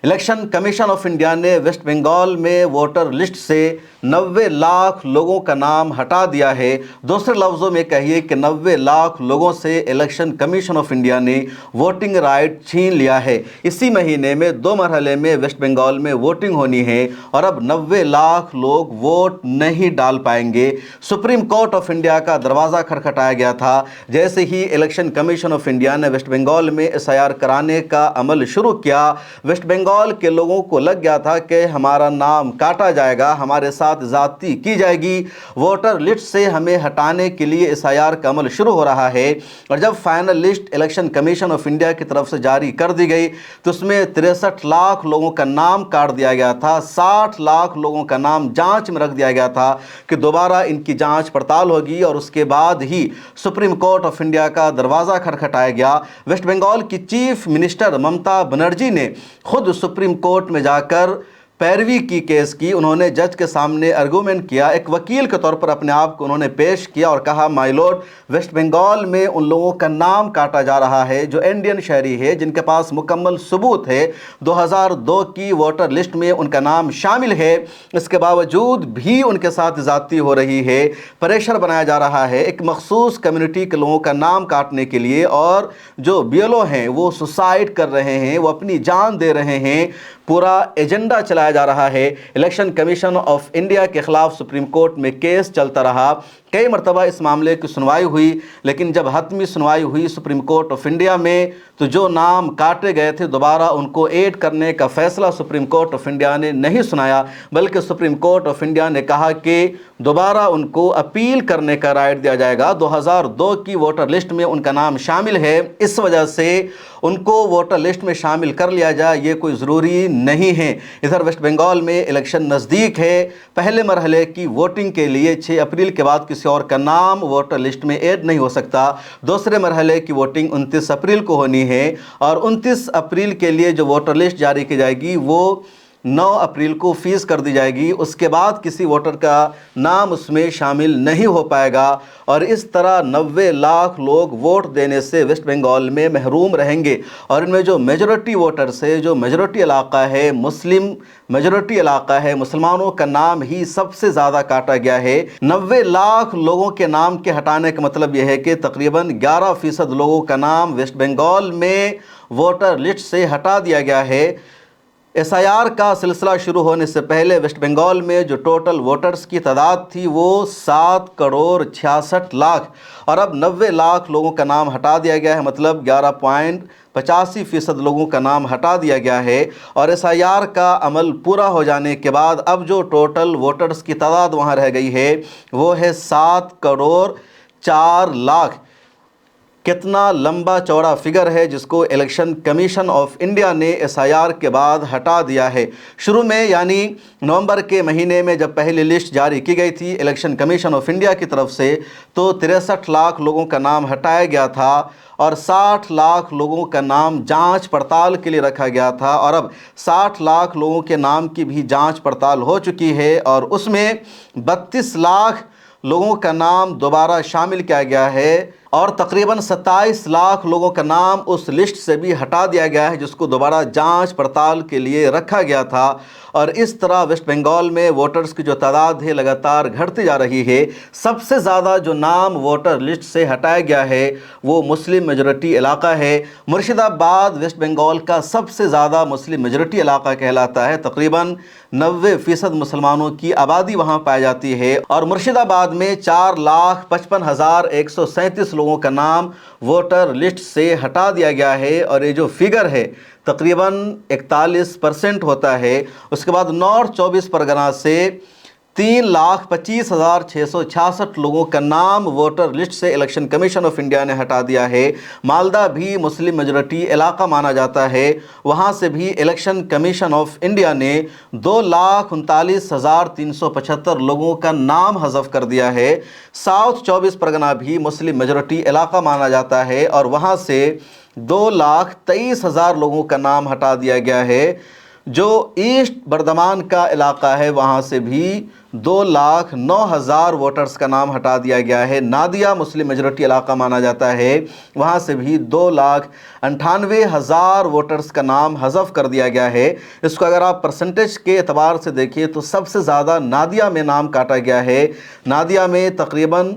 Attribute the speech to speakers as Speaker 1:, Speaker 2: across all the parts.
Speaker 1: Election commission of India ने waste Bengal में voter list से 90 लाख लोगों का नाम हटा दिया है। दूसरे लफ्ज़ों में कहिए कि 90 लाख लोगों से इलेक्शन कमीशन ऑफ इंडिया ने वोटिंग राइट छीन लिया है। इसी महीने में 2 मरहले में वेस्ट बंगाल में वोटिंग होनी है और अब 90 लाख लोग वोट नहीं डाल पाएंगे। सुप्रीम कोर्ट ऑफ इंडिया का दरवाज़ा खटखटाया गया था जैसे ही इलेक्शन कमीशन ऑफ इंडिया ने वेस्ट बंगाल में SIR कराने का अमल शुरू किया। वेस्ट बंगाल के लोगों को लग गया था कि हमारा नाम काटा जाएगा, हमारे साथ ज्यादती की जाएगी, वोटर लिस्ट से हमें हटाने के लिए SIR का अमल शुरू हो रहा है। और जब final list election commission of India की तरफ से जारी कर दी गई तो उसमें 63 लाख लोगों का नाम काट दिया गया था। 60 लाख लोगों का नाम जांच में रख दिया गया था कि दोबारा इनकी जांच पड़ताल होगी और उसके बाद ही सुप्रीम कोर्ट ऑफ इंडिया का दरवाज़ा खटखटाया गया। वेस्ट बंगाल की चीफ मिनिस्टर ममता बनर्जी ने खुद सुप्रीम कोर्ट में जाकर पैरवी की केस की। उन्होंने जज के सामने आर्गूमेंट किया, एक वकील के तौर पर अपने आप को उन्होंने पेश किया और कहा, माय लॉर्ड, वेस्ट बंगाल में उन लोगों का नाम काटा जा रहा है जो इंडियन शहरी है, जिनके पास मुकम्मल सबूत है, 2002 की वोटर लिस्ट में उनका नाम शामिल है। इसके बावजूद भी उनके साथ ज़्यादती हो रही है, प्रेशर बनाया जा रहा है एक मखसूस कम्युनिटी के लोगों का नाम काटने के लिए, और जो BLO हैं वो सुसाइड कर रहे हैं, वो अपनी जान दे रहे हैं। पूरा एजेंडा चलाया जा रहा है। इलेक्शन कमीशन ऑफ इंडिया के खिलाफ सुप्रीम कोर्ट में केस चलता रहा, कई मरतबा इस मामले की सुनवाई हुई, लेकिन जब हतमी सुनवाई हुई सुप्रीम कोर्ट ऑफ इंडिया में तो जो नाम काटे गए थे दोबारा उनको ऐड करने का फैसला सुप्रीम कोर्ट ऑफ इंडिया ने नहीं सुनाया, बल्कि सुप्रीम कोर्ट ऑफ इंडिया ने कहा कि दोबारा उनको अपील करने का राइट दिया जाएगा। 2002 की वोटर लिस्ट में उनका नाम शामिल है, इस वजह से उनको वोटर लिस्ट में शामिल कर लिया जाए, ये कोई ज़रूरी नहीं है। इधर वेस्ट बंगाल में इलेक्शन नज़दीक है। पहले मरहले की वोटिंग के लिए 6 अप्रैल के बाद किसी और का नाम वोटर लिस्ट में ऐड नहीं हो सकता। दूसरे मरहले की वोटिंग 29 अप्रैल को होनी है और 29 अप्रैल के लिए जो वोटर लिस्ट जारी की जाएगी वो 9 अप्रैल को फीस कर दी जाएगी। उसके बाद किसी वोटर का नाम उसमें शामिल नहीं हो पाएगा और इस तरह 90 लाख लोग वोट देने से वेस्ट बंगाल में महरूम रहेंगे। और इनमें जो मेजॉरिटी वोटर्स है, जो मेजॉरिटी इलाका है, मुस्लिम मेजॉरिटी इलाका है, मुसलमानों का नाम ही सबसे ज़्यादा काटा गया है। 90 लाख लोगों के नाम के हटाने का मतलब यह है कि तकरीबन 11% लोगों का नाम वेस्ट बंगाल में वोटर लिस्ट से हटा दिया गया है। SIR का सिलसिला शुरू होने से पहले वेस्ट बंगाल में जो टोटल वोटर्स की तादाद थी वो 7 करोड़ 66 लाख और अब 90 लाख लोगों का नाम हटा दिया गया है, मतलब 11.85% लोगों का नाम हटा दिया गया है। और SIR का अमल पूरा हो जाने के बाद अब जो टोटल वोटर्स की तादाद वहाँ रह गई है वो है 7 करोड़ 4 लाख। कितना लंबा चौड़ा फिगर है जिसको इलेक्शन कमीशन ऑफ इंडिया ने SIR के बाद हटा दिया है। शुरू में यानी नवंबर के महीने में जब पहली लिस्ट जारी की गई थी इलेक्शन कमीशन ऑफ इंडिया की तरफ से तो 63 लाख लोगों का नाम हटाया गया था और 60 लाख लोगों का नाम जांच पड़ताल के लिए रखा गया था और अब 60 लाख लोगों के नाम की भी जांच पड़ताल हो चुकी है और उसमें 32 लाख लोगों का नाम दोबारा शामिल किया गया है और तकरीबन 27 लाख लोगों का नाम उस लिस्ट से भी हटा दिया गया है जिसको दोबारा जांच पड़ताल के लिए रखा गया था। और इस तरह वेस्ट बंगाल में वोटर्स की जो तादाद है लगातार घटती जा रही है। सबसे ज़्यादा जो नाम वोटर लिस्ट से हटाया गया है वो मुस्लिम मेजॉरिटी इलाका है। मुर्शिदाबाद वेस्ट बंगाल का सबसे ज़्यादा मुस्लिम मेजॉरिटी इलाका कहलाता है, तकरीबन 90% मुसलमानों की आबादी वहाँ पाई जाती है और मुर्शिदाबाद में 4,55,137 लोगों का नाम वोटर लिस्ट से हटा दिया गया है और ये जो फिगर है तकरीबन 41% होता है। उसके बाद नॉर्थ 24 परगना से 3,25,666 लोगों का नाम वोटर लिस्ट से इलेक्शन कमीशन ऑफ इंडिया ने हटा दिया है। मालदा भी मुस्लिम मेजॉरिटी इलाका माना जाता है, वहाँ से भी इलेक्शन कमीशन ऑफ इंडिया ने 2,39,375 लोगों का नाम हज़फ कर दिया है। साउथ 24 परगना भी मुस्लिम मेजॉरिटी इलाका माना जाता है और वहाँ से 2,23,000 लोगों का नाम हटा दिया गया है। जो ईस्ट बर्दमान का इलाका है वहाँ से भी 2,09,000 वोटर्स का नाम हटा दिया गया है। नादिया मुस्लिम मेजॉरिटी इलाका माना जाता है, वहाँ से भी 2,98,000 वोटर्स का नाम हज़फ कर दिया गया है। इसको अगर आप परसेंटेज के एतबार से देखिए तो सबसे ज़्यादा नादिया में नाम काटा गया है। नादिया में तकरीबन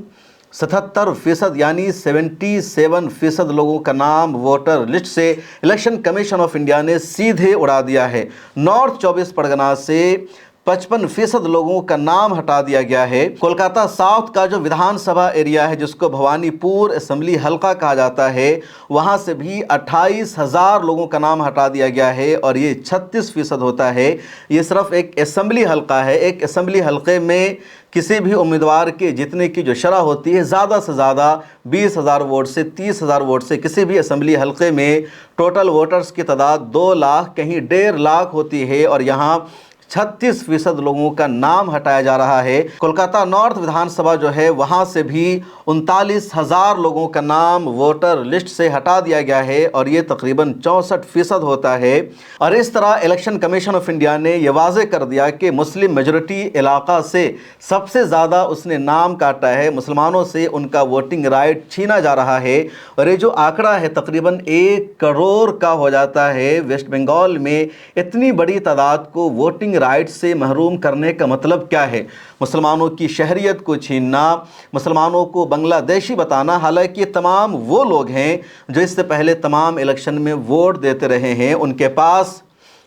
Speaker 1: 77% यानी 77% लोगों का नाम वोटर लिस्ट से इलेक्शन कमीशन ऑफ इंडिया ने सीधे उड़ा दिया है। नॉर्थ 24 परगना से 55% लोगों का नाम हटा दिया गया है। कोलकाता साउथ का जो विधानसभा एरिया है जिसको भवानीपुर असेंबली हलका कहा जाता है, वहाँ से भी 28,000 लोगों का नाम हटा दिया गया है और ये 36% होता है। ये सिर्फ एक असेंबली हलका है। एक असेंबली हलके में किसी भी उम्मीदवार के जीतने की जो शरह होती है ज़्यादा से ज़्यादा 20,000 वोट से 30,000 वोट से किसी भी असेंबली हलके में टोटल वोटर्स की तादाद 2 लाख कहीं 1.5 लाख होती है और यहाँ 36% लोगों का नाम हटाया जा रहा है। कोलकाता नॉर्थ विधानसभा जो है वहाँ से भी 39,000 लोगों का नाम वोटर लिस्ट से हटा दिया गया है और ये तकरीबन 64% होता है। और इस तरह इलेक्शन कमीशन ऑफ इंडिया ने यह वाज़ेह कर दिया कि मुस्लिम मेजॉरिटी इलाका से सबसे ज़्यादा उसने नाम काटा है, मुसलमानों से उनका वोटिंग राइट छीना जा रहा है। और ये जो आंकड़ा है तकरीबन 1 करोड़ का हो जाता है। वेस्ट बंगाल में इतनी बड़ी तादाद को वोटिंग राइट से महरूम करने का मतलब क्या है? मुसलमानों की शहरियत को छीनना, मुसलमानों को बांग्लादेशी बताना। हालांकि ये तमाम वो लोग हैं जो इससे पहले तमाम इलेक्शन में वोट देते रहे हैं, उनके पास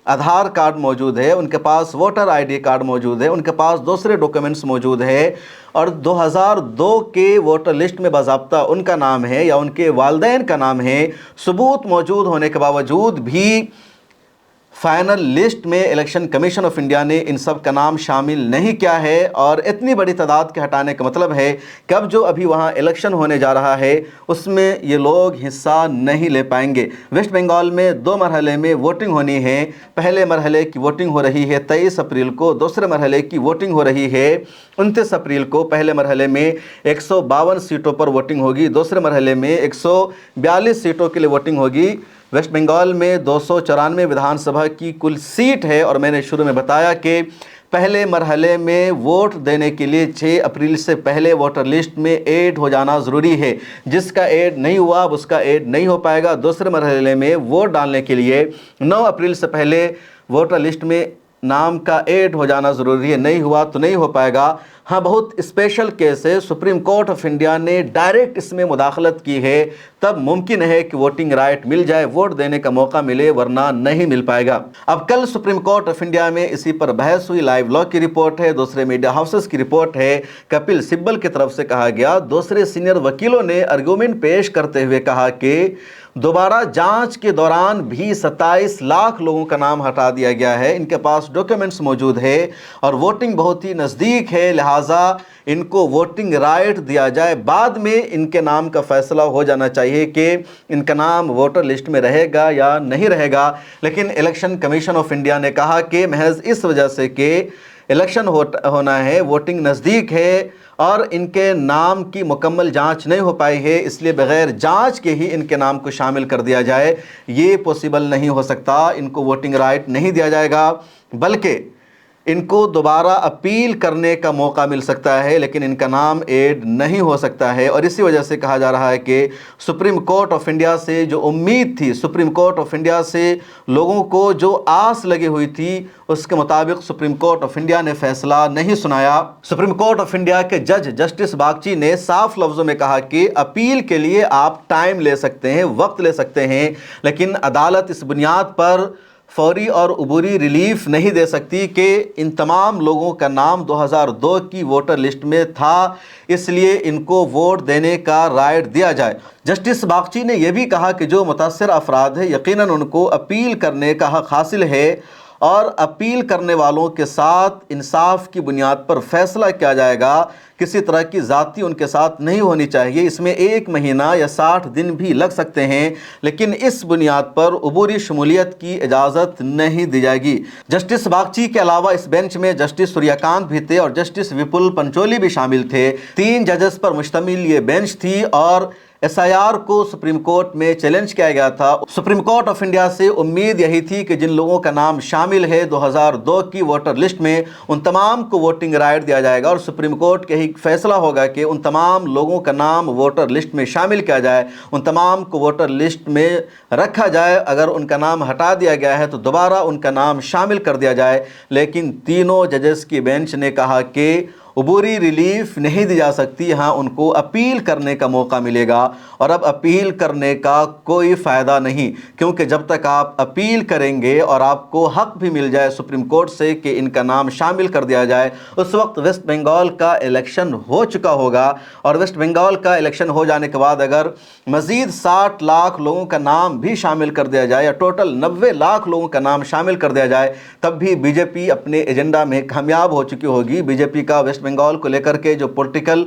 Speaker 1: आधार कार्ड मौजूद है, उनके पास वोटर आईडी कार्ड मौजूद है, उनके पास दूसरे डॉक्यूमेंट्स मौजूद है और 2002 के वोटर लिस्ट में बाज़ाब्ता उनका नाम है या उनके वालिदैन का नाम है। सबूत मौजूद होने के बावजूद भी फाइनल लिस्ट में इलेक्शन कमीशन ऑफ इंडिया ने इन सब का नाम शामिल नहीं किया है। और इतनी बड़ी तादाद के हटाने का मतलब है कि अब जो अभी वहाँ इलेक्शन होने जा रहा है उसमें ये लोग हिस्सा नहीं ले पाएंगे। वेस्ट बंगाल में 2 मरहले में वोटिंग होनी है। पहले मरहले की वोटिंग हो रही है 23 अप्रैल को, दूसरे मरहले की वोटिंग हो रही है 29 अप्रैल को। पहले मरहले में 152 सीटों पर वोटिंग होगी, दूसरे मरहले में 142 सीटों के लिए वोटिंग होगी। वेस्ट बंगाल में 294 विधानसभा की कुल सीट है और मैंने शुरू में बताया कि पहले मरहले में वोट देने के लिए 6 अप्रैल से पहले वोटर लिस्ट में ऐड हो जाना ज़रूरी है। जिसका ऐड नहीं हुआ अब उसका ऐड नहीं हो पाएगा। दूसरे मरहले में वोट डालने के लिए 9 अप्रैल से पहले वोटर लिस्ट में नाम का ऐड हो जाना ज़रूरी है, नहीं हुआ तो नहीं हो पाएगा। हाँ, बहुत स्पेशल केस है, सुप्रीम कोर्ट ऑफ इंडिया ने डायरेक्ट इसमें मुदाखलत की है, तब मुमकिन है कि वोटिंग राइट मिल जाए, वोट देने का मौका मिले, वरना नहीं मिल पाएगा। अब कल सुप्रीम कोर्ट ऑफ इंडिया में इसी पर बहस हुई। लाइव लॉ की रिपोर्ट है, दूसरे मीडिया हाउसेस की रिपोर्ट है। कपिल सिब्बल की तरफ से कहा गया, दूसरे सीनियर वकीलों ने आर्गूमेंट पेश करते हुए कहा कि दोबारा जांच के दौरान भी 27 लाख लोगों का नाम हटा दिया गया है। इनके पास डॉक्यूमेंट्स मौजूद है और वोटिंग बहुत ही नज़दीक है, लिहाजा इनको वोटिंग राइट दिया जाए। बाद में इनके नाम का फैसला हो जाना चाहिए कि इनका नाम वोटर लिस्ट में रहेगा या नहीं रहेगा। लेकिन इलेक्शन कमीशन ऑफ इंडिया ने कहा कि महज इस वजह से कि इलेक्शन होना है, वोटिंग नज़दीक है और इनके नाम की मुकम्मल जांच नहीं हो पाई है, इसलिए बग़ैर जांच के ही इनके नाम को शामिल कर दिया जाए। ये पॉसिबल नहीं हो सकता। इनको वोटिंग राइट नहीं दिया जाएगा, बल्कि इनको दोबारा अपील करने का मौका मिल सकता है, लेकिन इनका नाम ऐड नहीं हो सकता है। और इसी वजह से कहा जा रहा है कि सुप्रीम कोर्ट ऑफ इंडिया से जो उम्मीद थी, सुप्रीम कोर्ट ऑफ इंडिया से लोगों को जो आस लगी हुई थी, उसके मुताबिक सुप्रीम कोर्ट ऑफ इंडिया ने फैसला नहीं सुनाया। सुप्रीम कोर्ट ऑफ इंडिया के जज जस्टिस बागची ने साफ लफ्ज़ों में कहा कि अपील के लिए आप टाइम ले सकते हैं, वक्त ले सकते हैं, लेकिन अदालत इस बुनियाद पर फौरी और अबूरी रिलीफ नहीं दे सकती कि इन तमाम लोगों का नाम 2002 की वोटर लिस्ट में था, इसलिए इनको वोट देने का राइट दिया जाए। जस्टिस बागची ने यह भी कहा कि जो मुतासर अफराद है यकीनन उनको अपील करने का हक़ हासिल है और अपील करने वालों के साथ इंसाफ की बुनियाद पर फैसला किया जाएगा। किसी तरह की ज़ाती उनके साथ नहीं होनी चाहिए। इसमें 1 महीना या 60 दिन भी लग सकते हैं, लेकिन इस बुनियाद पर अबूरी शमूलियत की इजाज़त नहीं दी जाएगी। जस्टिस बागची के अलावा इस बेंच में जस्टिस सूर्यकांत भी थे और जस्टिस विपुल पंचोली भी शामिल थे। 3 जजेस पर मुश्तमिल ये बेंच थी और SIR को सुप्रीम कोर्ट में चैलेंज किया गया था। सुप्रीम कोर्ट ऑफ इंडिया से उम्मीद यही थी कि जिन लोगों का नाम शामिल है 2002 की वोटर लिस्ट में, उन तमाम को वोटिंग राइट दिया जाएगा और सुप्रीम कोर्ट का ही फैसला होगा कि उन तमाम लोगों का नाम वोटर लिस्ट में शामिल किया जाए, उन तमाम को वोटर लिस्ट में रखा जाए। अगर उनका नाम हटा दिया गया है तो दोबारा उनका नाम शामिल कर दिया जाए। लेकिन तीनों जजेस की बेंच ने कहा कि अबूरी रिलीफ नहीं दी जा सकती, हाँ उनको अपील करने का मौका मिलेगा। और अब अपील करने का कोई फ़ायदा नहीं, क्योंकि जब तक आप अपील करेंगे और आपको हक भी मिल जाए सुप्रीम कोर्ट से कि इनका नाम शामिल कर दिया जाए, उस वक्त वेस्ट बंगाल का इलेक्शन हो चुका होगा। और वेस्ट बंगाल का इलेक्शन हो जाने के बाद अगर मज़ीद 60 लाख लोगों का नाम भी शामिल कर दिया जाए या टोटल 90 लाख लोगों का नाम शामिल कर दिया जाए, तब भी बीजेपी अपने एजेंडा में कामयाब हो चुकी होगी। बीजेपी का वेस्ट बंगाल को लेकर के जो पॉलिटिकल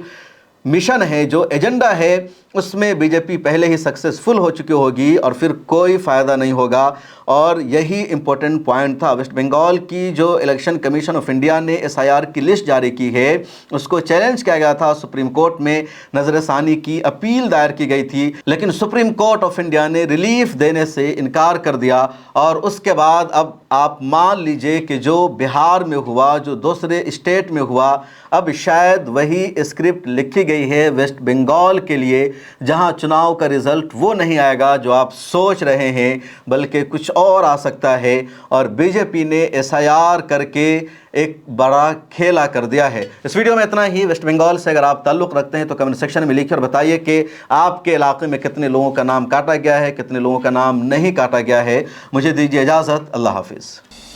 Speaker 1: मिशन है, जो एजेंडा है, उसमें बीजेपी पहले ही सक्सेसफुल हो चुकी होगी और फिर कोई फ़ायदा नहीं होगा। और यही इम्पोर्टेंट पॉइंट था। वेस्ट बंगाल की जो इलेक्शन कमीशन ऑफ इंडिया ने SIR की लिस्ट जारी की है, उसको चैलेंज किया गया था। सुप्रीम कोर्ट में नज़रसानी की अपील दायर की गई थी, लेकिन सुप्रीम कोर्ट ऑफ इंडिया ने रिलीफ देने से इनकार कर दिया। और उसके बाद अब आप मान लीजिए कि जो बिहार में हुआ, जो दूसरे स्टेट में हुआ, अब शायद वही स्क्रिप्ट लिखी गई है वेस्ट बंगाल के लिए, जहां चुनाव का रिज़ल्ट वो नहीं आएगा जो आप सोच रहे हैं, बल्कि कुछ और आ सकता है। और बीजेपी ने SIR करके एक बड़ा खेला कर दिया है। इस वीडियो में इतना ही। वेस्ट बंगाल से अगर आप ताल्लुक़ रखते हैं तो कमेंट सेक्शन में लिखिए और बताइए कि आपके इलाके में कितने लोगों का नाम काटा गया है, कितने लोगों का नाम नहीं काटा गया है। मुझे दीजिए इजाज़त। अल्लाह हाफिज़।